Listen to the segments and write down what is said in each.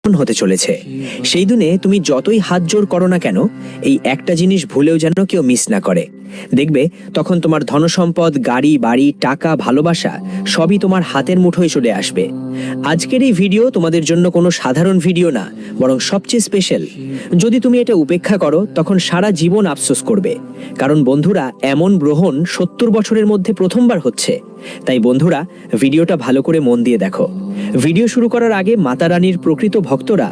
হতে চলেছে। সেই দিনে তুমি যতই হাত জোর করো না কেন, এই একটা জিনিস ভুলেও যেন কেউ মিস না করে। দেখবে তখন তোমার ধনসম্পদ, গাড়ি, বাড়ি, টাকা, ভালোবাসা সবই তোমার হাতের মুঠোয় চলে আসবে। আজকের এই ভিডিও তোমাদের জন্য কোনো সাধারণ ভিডিও না, বরং সবচেয়ে স্পেশাল। যদি তুমি এটা উপেক্ষা করো তখন সারা জীবন আফসোস করবে। কারণ বন্ধুরা, এমন গ্রহণ 70 বছরের মধ্যে প্রথমবার হচ্ছে। তাই বন্ধুরা, ভিডিওটা ভালো করে মন দিয়ে দেখো। ভিডিও শুরু করার আগে মাতা রানীর প্রকৃত ভক্তরা,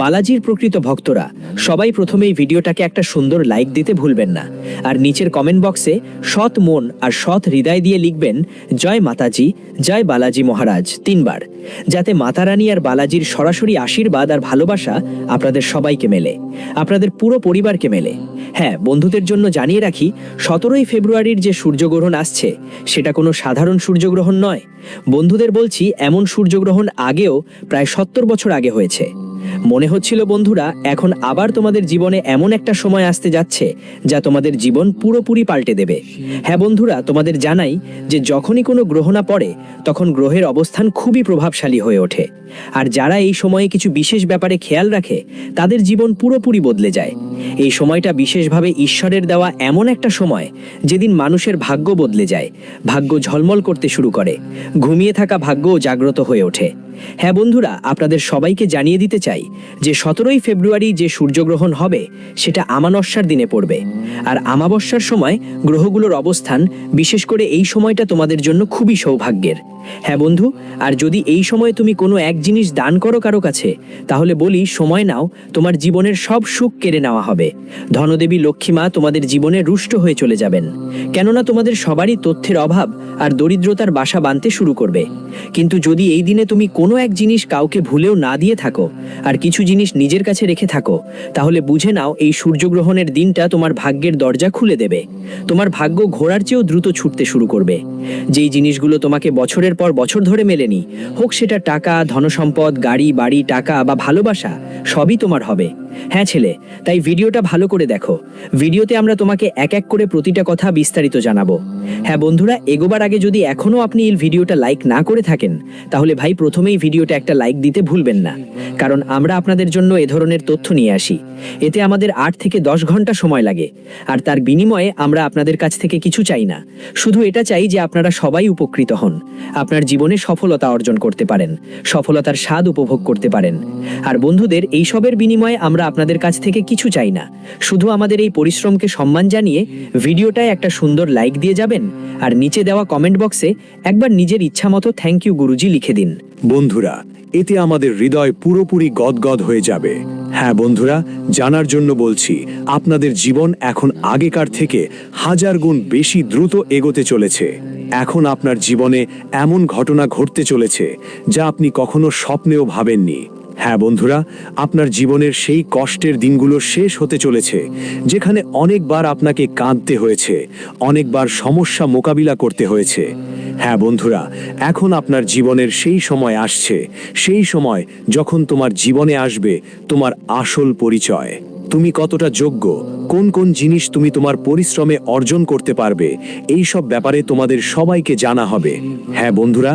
বালাজির প্রকৃত ভক্তরা সবাই প্রথমেই ভিডিওটাকে একটা সুন্দর লাইক দিতে ভুলবেন না। আর নিচের কমেন্ট বক্সে সৎ মন আর সৎ হৃদয় দিয়ে লিখবেন জয় মাতাজি, জয় বালাজি মহারাজ 3 বার, যাতে মাতা রানী আর বালাজির সরাসরি আশীর্বাদ আর ভালোবাসা আপনাদের সবাইকে মেলে, আপনাদের পুরো পরিবারকে মেলে। হ্যাঁ বন্ধুদের জন্য জানিয়ে রাখি, 17ই ফেব্রুয়ারির যে সূর্যগ্রহণ আসছে সেটা কোনো সাধারণ সূর্যগ্রহণ নয়। বন্ধুদের বলছি, এমন সূর্যগ্রহণ আগেও প্রায় 70 বছর আগে হয়েছে। মনে হচ্ছিল বন্ধুরা, এখন আবার তোমাদের জীবনে এমন একটা সময় আসতে যাচ্ছে যা তোমাদের জীবন পুরোপুরি পাল্টে দেবে। হ্যাঁ বন্ধুরা, তোমাদের জানাই যে যখনই কোনো গ্রহণা পড়ে তখন গ্রহের অবস্থান খুবই প্রভাবশালী হয়ে ওঠে। আর যারা এই সময়ে কিছু বিশেষ ব্যাপারে খেয়াল রাখে তাদের জীবন পুরোপুরি বদলে যায়। এই সময়টা বিশেষভাবে ঈশ্বরের দেওয়া এমন একটা সময় যেদিন মানুষের ভাগ্য বদলে যায়, ভাগ্য ঝলমল করতে শুরু করে, ঘুমিয়ে থাকা ভাগ্যও জাগ্রত হয়ে ওঠে। হ্যাঁ বন্ধুরা, আপনাদের সবাইকে জানিয়ে দিতে চাই যে 17ই ফেব্রুয়ারি যে সূর্যগ্রহণ হবে সেটা আমানস্যার দিনে পড়বে। আর আমাবস্যার সময় গ্রহগুলোর অবস্থান, বিশেষ করে এই সময়টা তোমাদের জন্য খুবই সৌভাগ্যের। হ্যাঁ বন্ধু, আর যদি এই সময় তুমি কোনো এক জিনিস দান করো কারো কাছে, তাহলে বলি সময় নাও, তোমার জীবনের সব সুখ কেড়ে নেওয়া হবে। ধনদেবী লক্ষ্মীমা তোমাদের জীবনে রুষ্ট হয়ে চলে যাবেন, কেননা তোমাদের সবারই তথ্যের অভাব আর দরিদ্রতার বাসা বাঁধতে শুরু করবে। কিন্তু যদি এই দিনে তুমি কোনো এক জিনিস কাউকে ভুলেও না দিয়ে থাকো আর কিছু জিনিস নিজের কাছে রেখে থাকো, তাহলে বুঝে নাও এই সূর্যগ্রহণের দিনটা তোমার ভাগ্যের দরজা খুলে দেবে। তোমার ভাগ্য ঘোড়ার চেয়েও দ্রুত ছুটতে শুরু করবে। যেই জিনিসগুলো তোমাকে বছরের পর বছর ধরে মেলেনি, হোক সেটা টাকা, ধনসম্পদ, গাড়ি, বাড়ি, টাকা বা ভালোবাসা, সবই তোমার হবে। হ্যাঁ ছেলে, তাই ভিডিওটা ভালো করে দেখো। ভিডিওতে আমরা তোমাকে এক এক করে প্রতিটা কথা বিস্তারিত জানাবো। হ্যাঁ বন্ধুরা, এগোবার আগে যদি এখনো আপনি এই ভিডিওটা লাইক না করে থাকেন, তাহলে ভাই প্রথমেই ভিডিওটা একটা লাইক দিতে ভুলবেন না। কারণ আমরা আপনাদের জন্য এ ধরনের তথ্য নিয়ে আসি। এতে আমাদের 8 থেকে 10 ঘন্টা সময় লাগে। আর তার বিনিময়ে আমরা আপনাদের কাছ থেকে কিছু চাই না, শুধু এটা চাই যে আপনারা সবাই উপকৃত হন, আপনার জীবনে সফলতা অর্জন করতে পারেন, সফলতার স্বাদ উপভোগ করতে পারেন। আর বন্ধুদের, এই সবের বিনিময়ে আমরা আপনাদের কাছ থেকে কিছু চাই না, শুধু আমাদের এই পরিশ্রমকে সম্মান জানিয়ে ভিডিওটায় একটা সুন্দর লাইক দিয়ে যাবেন। আর নিচে দেওয়া কমেন্ট বক্সে একবার নিজের ইচ্ছামতো থ্যাংক ইউ গুরুজি লিখে দিন। বন্ধুরা, এতে আমাদের হৃদয় পুরোপুরি গদগদ হয়ে যাবে। হ্যাঁ বন্ধুরা, জানার জন্য বলছি, আপনাদের জীবন এখন আগেকার থেকে 1000 গুণ বেশি দ্রুত এগোতে চলেছে। এখন আপনার জীবনে এমন ঘটনা ঘটতে চলেছে যা আপনি কখনো স্বপ্নেও ভাবেননি। হ্যাঁ বন্ধুরা, আপনার জীবনের সেই কষ্টের দিনগুলো শেষ হতে চলেছে, যেখানে অনেকবার আপনাকে কাঁদতে হয়েছে, অনেকবার সমস্যা মোকাবিলা করতে হয়েছে। হ্যাঁ বন্ধুরা, এখন আপনার জীবনের সেই সময় আসছে, সেই সময় যখন তোমার জীবনে আসবে তোমার আসল পরিচয়। তুমি কতটা যোগ্য, কোন কোন জিনিস তুমি তোমার পরিশ্রমে অর্জন করতে পারবে, এই সব ব্যাপারে তোমাদের সবাইকে জানা হবে। হ্যাঁ বন্ধুরা,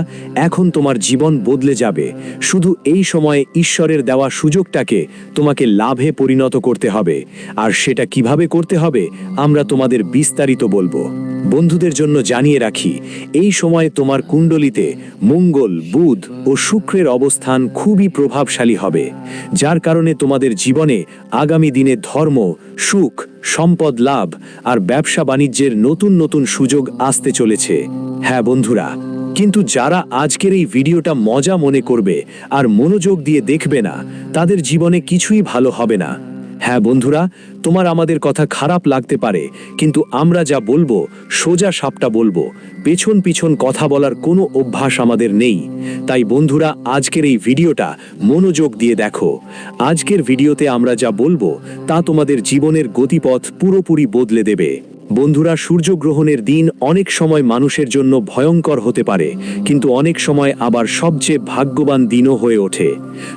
এখন তোমার জীবন বদলে যাবে। শুধু এই সময়ে ঈশ্বরের দেওয়া সুযোগটাকে তোমাকে লাভে পরিণত করতে হবে। আর সেটা কিভাবে করতে হবে আমরা তোমাদের বিস্তারিত বলবো। বন্ধুদের জন্য জানিয়ে রাখি, এই সময় তোমার কুণ্ডলিতে মঙ্গল, বুধ ও শুক্রের অবস্থান খুবই প্রভাবশালী হবে, যার কারণে তোমাদের জীবনে আগামী দিনে ধর্ম, সুখ, সম্পদ লাভ আর ব্যবসা বাণিজ্যের নতুন নতুন সুযোগ আসতে চলেছে। হ্যাঁ বন্ধুরা, কিন্তু যারা আজকের এই ভিডিওটা মজা মনে করবে আর মনোযোগ দিয়ে দেখবে না, তাদের জীবনে কিছুই ভালো হবে না। হ্যাঁ বন্ধুরা, তোমার আমাদের কথা খারাপ লাগতে পারে, কিন্তু আমরা যা বলবো সোজা সাপটা বলবো। পেছন পিছন কথা বলার কোনো অভ্যাস আমাদের নেই। তাই বন্ধুরা, আজকের এই ভিডিওটা মনোযোগ দিয়ে দেখো। আজকের ভিডিওতে আমরা যা বলবো তা তোমাদের জীবনের গতিপথ পুরোপুরি বদলে দেবে। বন্ধুরা, সূর্যগ্রহণের দিন অনেক সময় মানুষের জন্য ভয়ঙ্কর হতে পারে, কিন্তু অনেক সময় আবার সবচেয়ে ভাগ্যবান দিনও হয়ে ওঠে।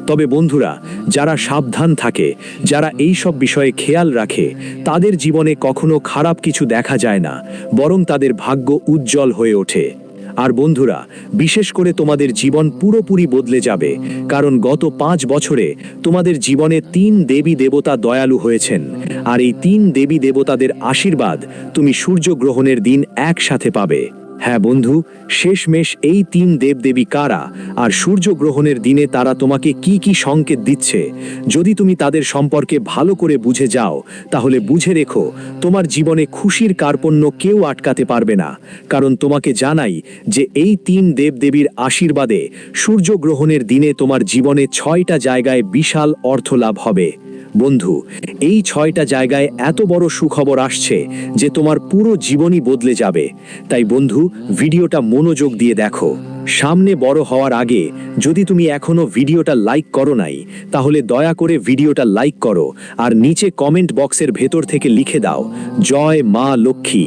তবে বন্ধুরা, যারা সাবধান থাকে, যারা এই সব বিষয়ে খেয়াল রাখে, তাদের জীবনে কখনো খারাপ কিছু দেখা যায় না, বরং তাদের ভাগ্য উজ্জ্বল হয়ে ওঠে। আর বন্ধুরা, বিশেষ করে তোমাদের জীবন পুরোপুরি বদলে যাবে, কারণ গত 5 বছরে তোমাদের জীবনে 3 দেবী দেবতা দয়ালু হয়েছেন। আর এই 3 দেবী দেবতাদের আশীর্বাদ তুমি সূর্যগ্রহণের দিন একসাথে পাবে। হ্যাঁ বন্ধু, শেষমেশ এই 3 দেবদেবী কারা, আর সূর্যগ্রহণের দিনে তারা তোমাকে কি কি সংকেত দিচ্ছে, যদি তুমি তাদের সম্পর্কে ভালো করে বুঝে যাও, তাহলে বুঝে রেখো, তোমার জীবনে খুশির কার্পণ্য কেউ আটকাতে পারবে না। কারণ তোমাকে জানাই যে এই 3 দেবদেবীর আশীর্বাদে সূর্যগ্রহণের দিনে তোমার জীবনে 6টা জায়গায় বিশাল অর্থলাভ হবে। বন্ধু, এই 6টা জায়গায় এত বড় সুখবর আসছে যে তোমার পুরো জীবনই বদলে যাবে। তাই বন্ধু, ভিডিওটা মনোযোগ দিয়ে দেখো। সামনে বড় হওয়ার আগে যদি তুমি এখনো ভিডিওটা লাইক করো নাই, তাহলে দয়া করে ভিডিওটা লাইক করো, আর নিচে কমেন্ট বক্সের ভেতর থেকে লিখে দাও জয় মা লক্ষ্মী,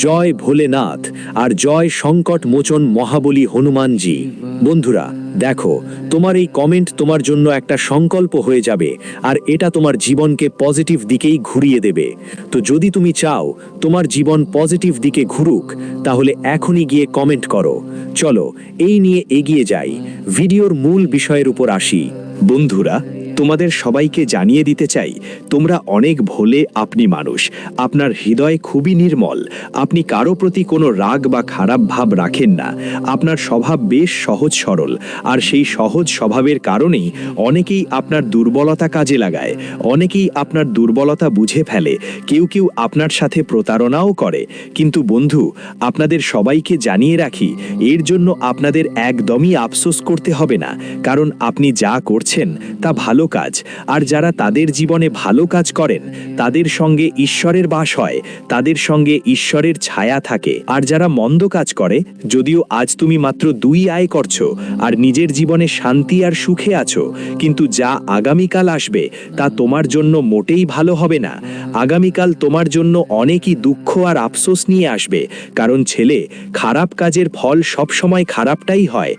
জয় ভোলেনাথ, আর জয় সংকট মোচন মহাবলী হনুমানজি। বন্ধুরা দেখো, তোমার এই কমেন্ট তোমার জন্য একটা সংকল্প হয়ে যাবে, আর এটা তোমার জীবনকে পজিটিভ দিকেই ঘুরিয়ে দেবে। তো যদি তুমি চাও তোমার জীবন পজিটিভ দিকে ঘুরুক, তাহলে এখনই গিয়ে কমেন্ট করো। চলো এই নিয়ে এগিয়ে যাই, ভিডিওর মূল বিষয়ের উপর আসি। বন্ধুরা, তোমাদের সবাইকে জানিয়ে দিতে চাই, তোমরা অনেক ভোলে আপনি মানুষ। আপনার হৃদয় খুবই নির্মল। আপনি কারো প্রতি কোনো রাগ বা খারাপ ভাব রাখেন না। আপনার স্বভাব বেশ সহজ সরল, আর সেই সহজ স্বভাবের কারণেই অনেকেই আপনার দুর্বলতা কাজে লাগায়। অনেকেই আপনার দুর্বলতা বুঝে ফেলে। কেউ কেউ আপনার সাথে প্রতারণাও করে। কিন্তু বন্ধু, আপনাদের সবাইকে জানিয়ে রাখি, এর জন্য আপনাদের একদমই আফসোস করতে হবে না। কারণ আপনি যা করছেন তা ভালো কাজ, আর যারা তাদের জীবনে ভালো কাজ করেন তাদের সঙ্গে ঈশ্বরের বাস হয়, তাদের সঙ্গে ঈশ্বরের ছায়া থাকে। আর যারা মন্দ কাজ করে, যদিও আজ তুমি মাত্র 2 আয় করছো আর নিজের জীবনে শান্তি আর সুখে আছো, কিন্তু যা আগামীকাল আসবে তা তোমার জন্য মোটেই ভালো হবে না। আগামীকাল তোমার জন্য অনেকই দুঃখ আর আফসোস নিয়ে আসবে। কারণ ছেলে, খারাপ কাজের ফল সবসময় খারাপটাই হয়।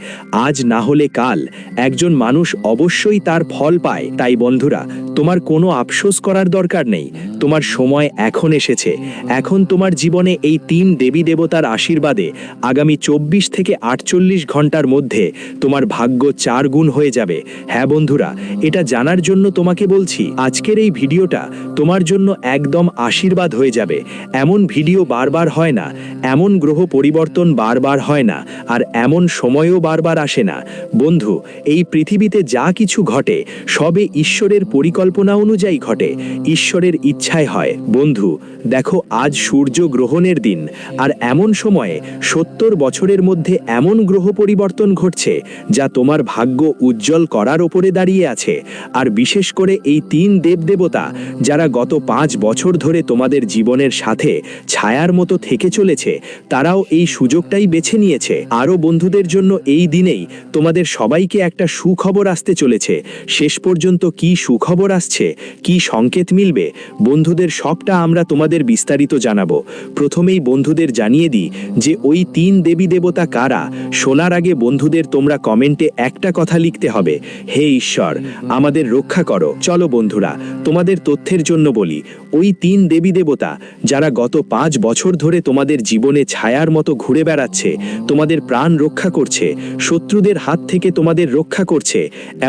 আজ না হলে কাল একজন মানুষ অবশ্যই তার ফল পায়। তাই বন্ধুরা, তোমার কোনো আফসোস করার দরকার নেই। তোমার সময় এখন এসেছে। এখন তোমার জীবনে এই 3 দেবী দেবতার আশীর্বাদে আগামী 24 থেকে 48 ঘন্টার মধ্যে তোমার ভাগ্য 4 গুণ হয়ে যাবে। হ্যাঁ বন্ধুরা, এটা জানার জন্য তোমাকে বলছি, আজকের এই ভিডিওটা তোমার জন্য একদম আশীর্বাদ হয়ে যাবে। এমন ভিডিও বারবার হয় না, এমন গ্রহ পরিবর্তন বারবার হয় না, আর এমন সময়ও বারবার আসে না। বন্ধু, এই পৃথিবীতে যা কিছু ঘটে সবে ঈশ্বরের পরিকল্পনা অনুযায়ী ঘটে, ঈশ্বরের ইচ্ছায় হয়। বন্ধু দেখো, আজ সূর্য গ্রহণের দিন, আর এমন সময়ে 70 বছরের মধ্যে এমন গ্রহ পরিবর্তন ঘটছে যা তোমার ভাগ্য উজ্জ্বল করার ওপরে দাঁড়িয়ে আছে। আর বিশেষ করে এই 3 দেবদেবতা যারা গত 5 বছর ধরে তোমাদের জীবনের সাথে ছায়ার মতো থেকে চলেছে, তারাও এই সুযোগটাই বেছে নিয়েছে। আরও বন্ধুদের জন্য এই দিনেই তোমাদের সবাইকে একটা সুখবর আসতে চলেছে। শেষ পর্যন্ত কি সুখবর আসছে, কি সংকেত মিলবে, বন্ধুদের সবটা আমরা তোমাদের বিস্তারিত জানাবো। প্রথমেই বন্ধুদের জানিয়ে দিই যে ওই 3 দেবী দেবতা কারা। শোনার আগে বন্ধুদের তোমরা কমেন্টে একটা কথা লিখতে হবে, হে ঈশ্বর আমাদের রক্ষা করো। চলো বন্ধুরা, তোমাদের তথ্যের জন্য বলি, ওই 3 দেবী দেবতা যারা গত 5 বছর ধরে তোমাদের জীবনে ছায়ার মতো ঘুরে বেড়াচ্ছে, তোমাদের প্রাণ রক্ষা করছে, শত্রুদের হাত থেকে তোমাদের রক্ষা করছে,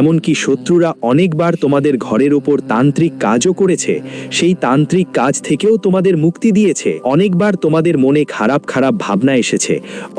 এমনকি শত্রুরা অনেকবার তোমাদের ঘরের উপর তান্ত্রিক কাজও করেছে, সেই তান্ত্রিক কাজ থেকেও তোমাদের মুক্তি দিয়েছে। অনেকবার তোমাদের মনে খারাপ খারাপ ভাবনা এসেছে,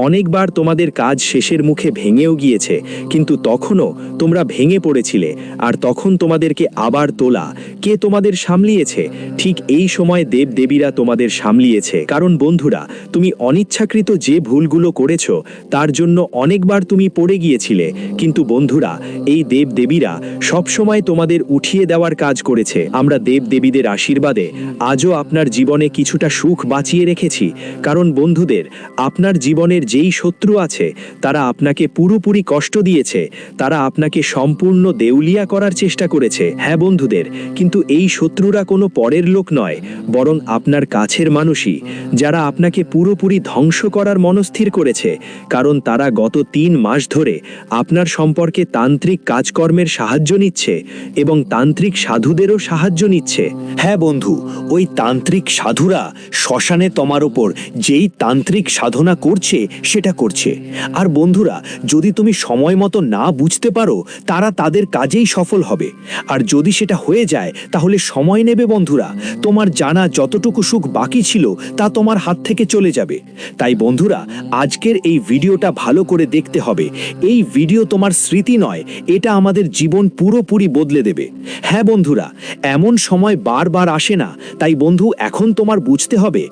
অনেকবার তোমাদের কাজ শেষের মুখে ভেঙেও গিয়েছে, কিন্তু তখনও তোমরা ভেঙে পড়েছিলে, আর তখন তোমাদেরকে আবার তোলা কে তোমাদের সামলিয়েছে? ঠিক এই সময় দেব দেবীরা তোমাদের সামলিয়েছে। কারণ বন্ধুরা, তুমি অনিচ্ছাকৃত যে ভুলগুলো করেছো তার জন্য অনেকবার তুমি পড়ে গিয়েছিলে, কিন্তু বন্ধুরা, এই দেব দেবীরা সবসময় তোমাদের উঠিয়ে দেওয়ার কাজ করেছে। আমরা দেব দেবীদের আশীর্বাদে আজও আপনার জীবনে কিছুটা সুখ বাঁচিয়ে রেখেছি। কারণ বন্ধুদের, আপনার জীবনের যেই শত্রু আছে তারা আপনাকে পুরোপুরি কষ্ট দিয়েছে, তারা আপনাকে সম্পূর্ণ দেউলিয়া করার চেষ্টা করেছে। হ্যাঁ বন্ধুদের, কিন্তু এই শত্রুরা কোনো পরের লোক নয়, বরং আপনার কাছের মানুষই, যারা আপনাকে পুরোপুরি ধ্বংস করার মনস্থির করেছে। কারণ তারা গত 3 মাস ধরে আপনার সম্পর্কে তান্ত্রিক কাজকর্মের সাহায্য নিচ্ছে, এবং তান্ত্রিক তান্ত্রিক সাধুদেরও সাহায্য নিচ্ছে। হ্যাঁ বন্ধু, ওই তান্ত্রিক সাধুরা শ্মশানে তোমার ওপর যেই তান্ত্রিক সাধনা করছে সেটা করছে। আর বন্ধুরা, যদি তুমি সময় মতো না বুঝতে পারো, তারা তাদের কাজেই সফল হবে। আর যদি সেটা হয়ে যায় তাহলে সময় নেবে বন্ধুরা, তোমার জানা যতটুকু সুখ বাকি ছিল তা তোমার হাত থেকে চলে যাবে। তাই বন্ধুরা, আজকের এই ভিডিওটা ভালো করে দেখতে হবে। এই ভিডিও তোমার স্মৃতি নয়, এটা আমাদের জীবন পুরোপুরি বদলে দেবে। হ্যাঁ বন্ধুরা, এমন সময় বারবার আসে না। তাই বন্ধু, এখন তোমার বুঝতে হবে,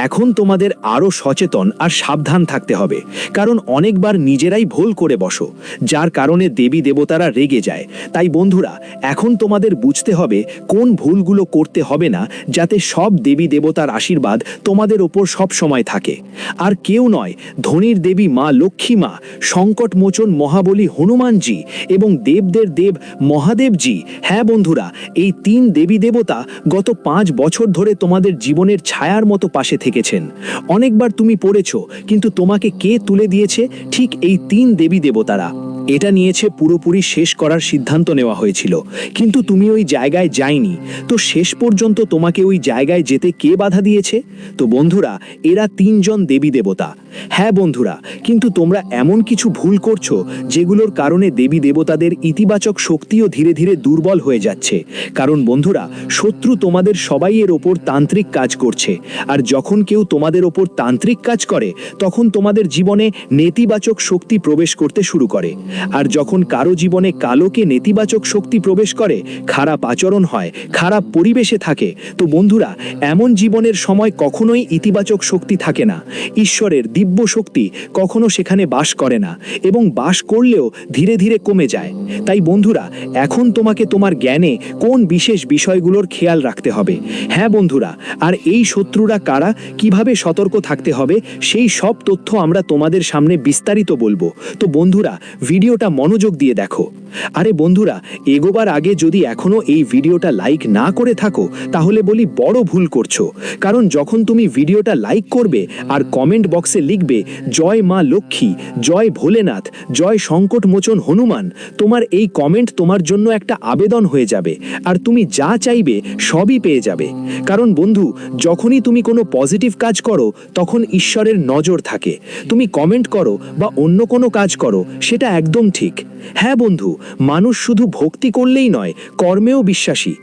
এখন তোমাদের আরো সচেতন আর সাবধান থাকতে হবে। কারণ অনেকবার নিজেরাই ভুল করে বসো, যার কারণে দেবী দেবতারা রেগে যায়। তাই বন্ধুরা, এখন তোমাদের বুঝতে হবে কোন ভুলগুলো করতে হবে না, যাতে সব দেবী দেবতার আশীর্বাদ তোমাদের ওপর সব সময় থাকে। আর কেউ নয়, ধনির দেবী মা লক্ষ্মী মা, সংকট মোচন মহাবলী হনুমানজি এবং দেবদের দেব মহাদেবজি। হ্যাঁ বন্ধুরা, এই 3 দেবী দেবতা গত 5 বছর ধরে তোমাদের জীবনের ছায়ার মতো পাশে থেকেছেন। অনেকবার তুমি পড়েছো, কিন্তু তোমাকে কে তুলে দিয়েছে? ঠিক এই 3 দেবী দেবতারা। এটা নিয়েছে পুরোপুরি শেষ করার সিদ্ধান্ত নেওয়া হয়েছিল, কিন্তু তুমি ওই জায়গায় যাইনি। তো শেষ পর্যন্ত তোমাকে ওই জায়গায় যেতে কে বাধা দিয়েছে? তো বন্ধুরা, এরা 3 জন দেবী দেবতা। হ্যাঁ বন্ধুরা, কিন্তু তোমরা এমন কিছু ভুল করছো যেগুলোর কারণে দেবী দেবতাদের ইতিবাচক শক্তিও ধীরে ধীরে দুর্বল হয়ে যাচ্ছে। কারণ বন্ধুরা, শত্রু তোমাদের সবাইয়ের ওপর তান্ত্রিক কাজ করছে। আর যখন কেউ তোমাদের ওপর তান্ত্রিক কাজ করে, তখন তোমাদের জীবনে নেতিবাচক শক্তি প্রবেশ করতে শুরু করে। আর যখন কারো জীবনে কালোকে নেতিবাচক শক্তি প্রবেশ করে, খারাপ আচরণ হয়, খারাপ পরিবেশে থাকে, তো বন্ধুরা, এমন জীবনের সময় কখনোই ইতিবাচক শক্তি থাকে না। ঈশ্বরের দিব্য শক্তি কখনো সেখানে বাস করে না, এবং বাস করলেও ধীরে ধীরে কমে যায়। তাই বন্ধুরা, এখন তোমাকে তোমার জ্ঞানে কোন বিশেষ বিষয়গুলোর খেয়াল রাখতে হবে। হ্যাঁ বন্ধুরা, আর এই শত্রুরা কারা, কিভাবে সতর্ক থাকতে হবে, সেই সব তথ্য আমরা তোমাদের সামনে বিস্তারিত বলবো। তো বন্ধুরা, ভিডিওটা মনোযোগ দিয়ে দেখো। আরে বন্ধুরা, এগোবার আগে যদি এখনো এই ভিডিওটা লাইক না করে থাকো, তাহলে বলি বড় ভুল করছো। কারণ যখন তুমি ভিডিওটা লাইক করবে আর কমেন্ট বক্সে লিখবে জয় মা লক্ষ্মী, জয় ভোলেনাথ, জয় সংকট মোচন হনুমান, তোমার এই কমেন্ট তোমার জন্য একটা আবেদন হয়ে যাবে। আর তুমি যা চাইবে সবই পেয়ে যাবে। কারণ বন্ধু, যখনই তুমি কোনো পজিটিভ কাজ করো, তখন ঈশ্বরের নজর থাকে। তুমি কমেন্ট করো বা অন্য কোনো কাজ করো, সেটা একদম ঠিক। হ্যাঁ বন্ধু, মানুষ শুধু ভক্তি করলেই নয়, কর্মেও বিশ্বাসী।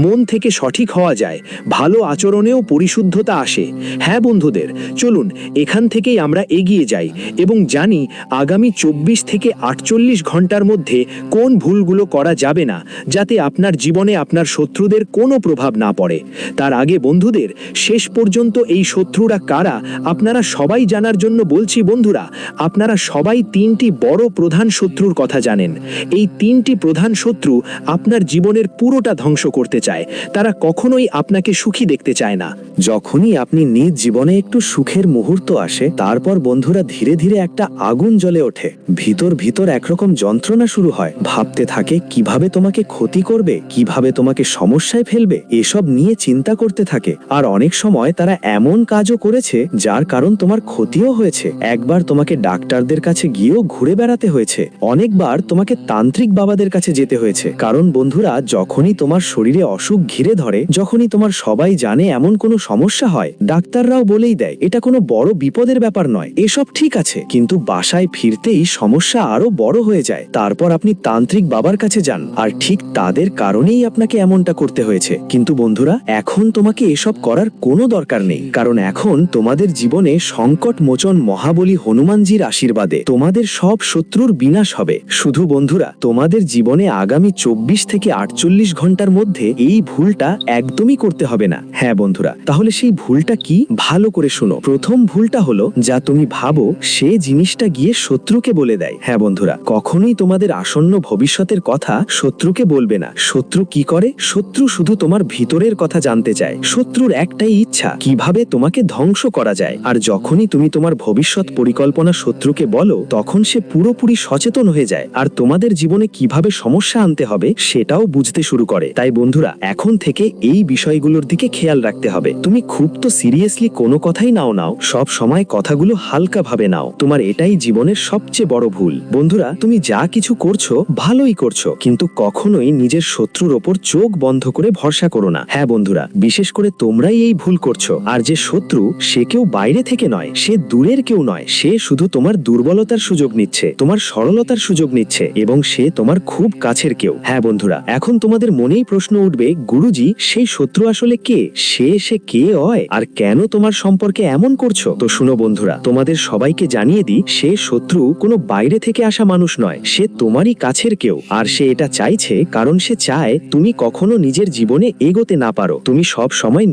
মন থেকে সঠিক হওয়া যায়, ভালো আচরণেও পরিশুদ্ধতা আসে। হ্যাঁ বন্ধুদের, চলুন এখান থেকেই আমরা এগিয়ে যাই এবং জানি আগামী 24 থেকে 48 ঘন্টার মধ্যে কোন ভুলগুলো করা যাবে না, যাতে আপনার জীবনে আপনার শত্রুদের কোনো প্রভাব না পড়ে। তার আগে বন্ধুদের, শেষ পর্যন্ত এই শত্রুরা কারা আপনারা সবাই জানার জন্য বলছি বন্ধুরা, আপনারা সবাই 3টি বড় প্রধান শত্রুর কথা জানেন। এই 3টি প্রধান শত্রু আপনার জীবনের পুরোটা ধ্বংস করতে চায়। তারা কখনোই আপনাকে সুখী দেখতে চায় না। যখনই আপনি নিজ জীবনে একটু সুখের মুহূর্ত আসে, তারপর বন্ধুরা ধীরে ধীরে একটা আগুন জ্বলে ওঠে। ভিতর ভিতর একরকম যন্ত্রণা শুরু হয়। ভাবতে থাকে কিভাবে তোমাকে ক্ষতি করবে, কিভাবে তোমাকে সমস্যায় ফেলবে, এসব নিয়ে চিন্তা করতে থাকে। আর অনেক সময় তারা এমন কাজও করেছে যার কারণ তোমার ক্ষতিও হয়েছে। একবার তোমাকে ডাক্তারদের কাছে গিয়েও ঘুরে বেড়াতে হয়েছে। অনেকবার তোমাকে তান্ত্রিক বাবাদের কাছে যেতে হয়েছে। কারণ বন্ধুরা, যখনই তোমার শরীরে অসুখ ঘিরে ধরে, যখনই তোমার সবাই জানে এমন কোনো সমস্যা হয়, ডাক্তাররাও বলেই দেয় এটা কোনো বড় বিপদের ব্যাপার নয়, এসব ঠিক আছে। কিন্তু বাসায় ফিরতেই সমস্যা আরো বড় হয়ে যায়। তারপর আপনি তান্ত্রিক বাবার কাছে যান, আর ঠিক তাদের কারণেই আপনাকে এমনটা করতে হয়েছে। কিন্তু বন্ধুরা, এখন তোমাকে এসব করার কোনো দরকার নেই। কারণ এখন তোমাদের জীবনে সংকট মোচন মহাবলী হনুমানজির আশীর্বাদে তোমাদের সব শত্রুর বিনাশ হবে। শুধু বন্ধুরা, তোমাদের জীবনে আগামী 24 থেকে 48 ঘন্টার মধ্যে এই ভুলটা একদমই করতে হবে না। হ্যাঁ বন্ধুরা, তাহলে সেই ভুলটা কি, ভালো করে শুনো। প্রথম ভুলটা হলো, যা তুমি ভাবো সে জিনিসটা গিয়ে শত্রুকে বলে দেয়। হ্যাঁ বন্ধুরা, কখনোই তোমাদের আসন্ন ভবিষ্যতের কথা শত্রুকে বলবে না। শত্রু কি করে? শত্রু শুধু তোমার ভিতরের কথা জানতে চায়। শত্রুর একটাই ইচ্ছা, কিভাবে তোমাকে ধ্বংস করা যায়। আর যখনই তুমি তোমার ভবিষ্যৎ পরিকল্পনা শত্রুকে বলো, তখন সে পুরোপুরি সচেতন হয়ে যায় আর তোমাদের জীবনে কিভাবে সমস্যা আনতে হবে সেটাও বুঝতে শুরু করে। তাই বন্ধুরা, এখন থেকে এই বিষয়গুলোর দিকে খেয়াল রাখতে হবে। তুমি খুব তো সিরিয়াসলি কোনো কথাই নাও, সব সময় কথা কথাগুলো হালকাভাবে নাও। তোমার এটাই জীবনের সবচেয়ে বড় ভুল। বন্ধুরা, তুমি যা কিছু করছো ভালোই করছো, কিন্তু কখনোই নিজের শত্রুর ওপর চোখ বন্ধ করে ভরসা করো না। হ্যাঁ বন্ধুরা, বিশেষ করে তোমরাই এই ভুল করছো। আর যে শত্রু, সে কেউ বাইরে থেকে নয়, সে দূরের কেউ নয়, সে শুধু তোমার দুর্বলতার সুযোগ নিচ্ছে, তোমার সরলতার সুযোগ নিচ্ছে, এবং সে তোমার খুব কাছের কেউ। হ্যাঁ বন্ধুরা, এখন তোমাদের মনেই প্রশ্ন উঠবে, গুরুজি সেই শত্রু আসলে কে? সে কে হয় আর কেন তোমার সম্পর্কে এমন করছো? তো শুনো বন্ধুরা, তোমাদের সবাইকে জানিয়ে দিই, সে শত্রু কোনো বাইরে থেকে আসা মানুষ নয়, সে তোমারই কাছের কেউ। আর সে এটা চাইছে কারণ সে চায় তুমি কখনো নিজের জীবনে এগোতে না পারো। তুমি সব সময়